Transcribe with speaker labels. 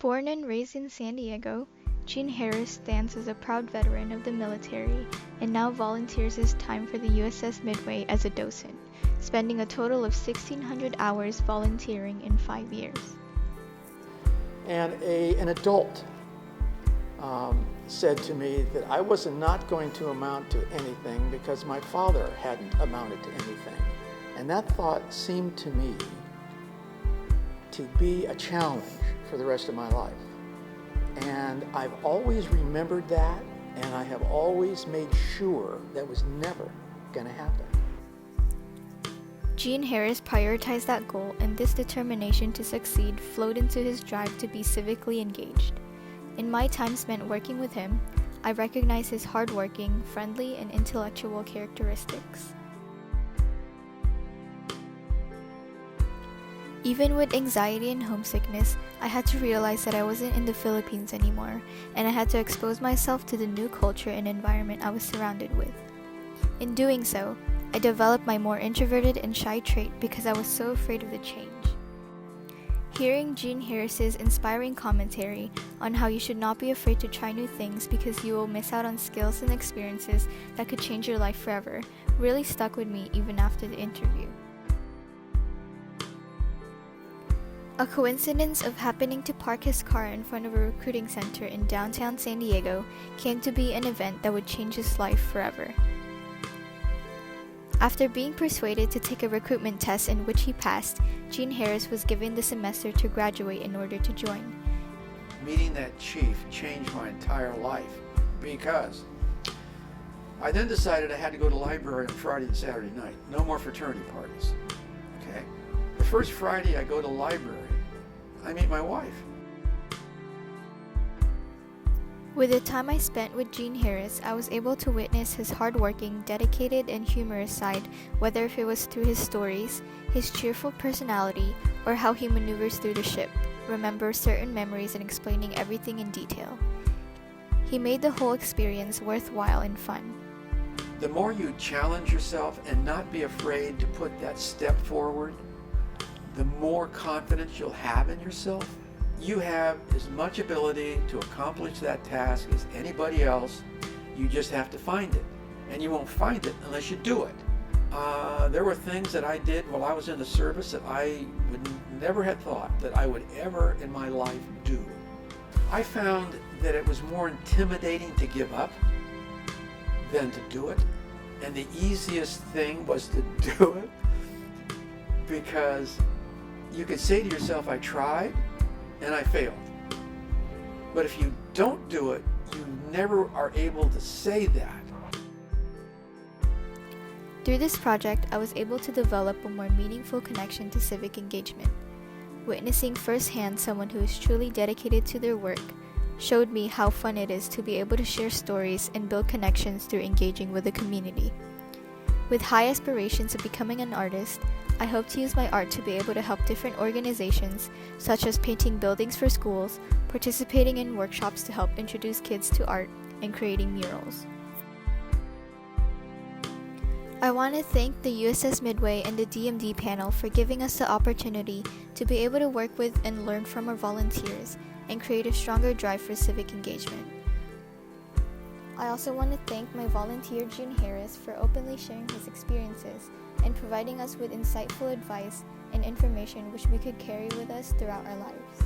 Speaker 1: Born and raised in San Diego, JeanHarris stands as a proud veteran of the military and now volunteers his time for the USS Midway as a docent, spending a total of 1,600 hours volunteering in 5 years.
Speaker 2: And an adult said to me that I was not going to amount to anything because my father hadn't amounted to anything. And that thought seemed to me to be a challenge for the rest of my life. And I've always remembered that, and I have always made sure that was never going to happen.
Speaker 1: JeanHarris prioritized that goal, and this determination to succeed flowed into his drive to be civically engaged. In my time spent working with him, I recognize his hardworking, friendly, and intellectual characteristics. Even with anxiety and homesickness, I had to realize that I wasn't in the Philippines anymore, and I had to expose myself to the new culture and environment I was surrounded with. In doing so, I developed my more introverted and shy trait because I was so afraid of the change. Hearing JeanHarris's inspiring commentary on how you should not be afraid to try new things because you will miss out on skills and experiences that could change your life forever really stuck with me even after the interview. A coincidence of happening to park his car in front of a recruiting center in downtown San Diego came to be an event that would change his life forever. After being persuaded to take a recruitment test in which he passed, JeanHarris was given the semester to graduate in order to join.
Speaker 3: Meeting that chief changed my entire life because I then decided I had to go to the library on Friday and Saturday night. No more fraternity parties. Okay? The first Friday I go to the library, I meet my wife.
Speaker 1: With the time I spent with JeanHarris, I was able to witness his hardworking, dedicated, and humorous side, whether it was through his stories, his cheerful personality, or how he maneuvers through the ship, remember certain memories, and explaining everything in detail. He made the whole experience worthwhile and fun.
Speaker 3: The more you challenge yourself and not be afraid to put that step forward, the more confidence you'll have in yourself. You have as much ability to accomplish that task as anybody else. You just have to find it. And you won't find it unless you do it. There were things that I did while I was in the service that I would never have thought that I would ever in my life do. I found that it was more intimidating to give up than to do it. And the easiest thing was to do it because you could say to yourself, I tried, and I failed. But if you don't do it, you never are able to say that.
Speaker 1: Through this project, I was able to develop a more meaningful connection to civic engagement. Witnessing firsthand someone who is truly dedicated to their work showed me how fun it is to be able to share stories and build connections through engaging with the community. With high aspirations of becoming an artist, I hope to use my art to be able to help different organizations, such as painting buildings for schools, participating in workshops to help introduce kids to art, and creating murals. I want to thank the USS Midway and the DMD panel for giving us the opportunity to be able to work with and learn from our volunteers and create a stronger drive for civic engagement. I also want to thank my volunteer JeanHarris for openly sharing his experiences and providing us with insightful advice and information which we could carry with us throughout our lives.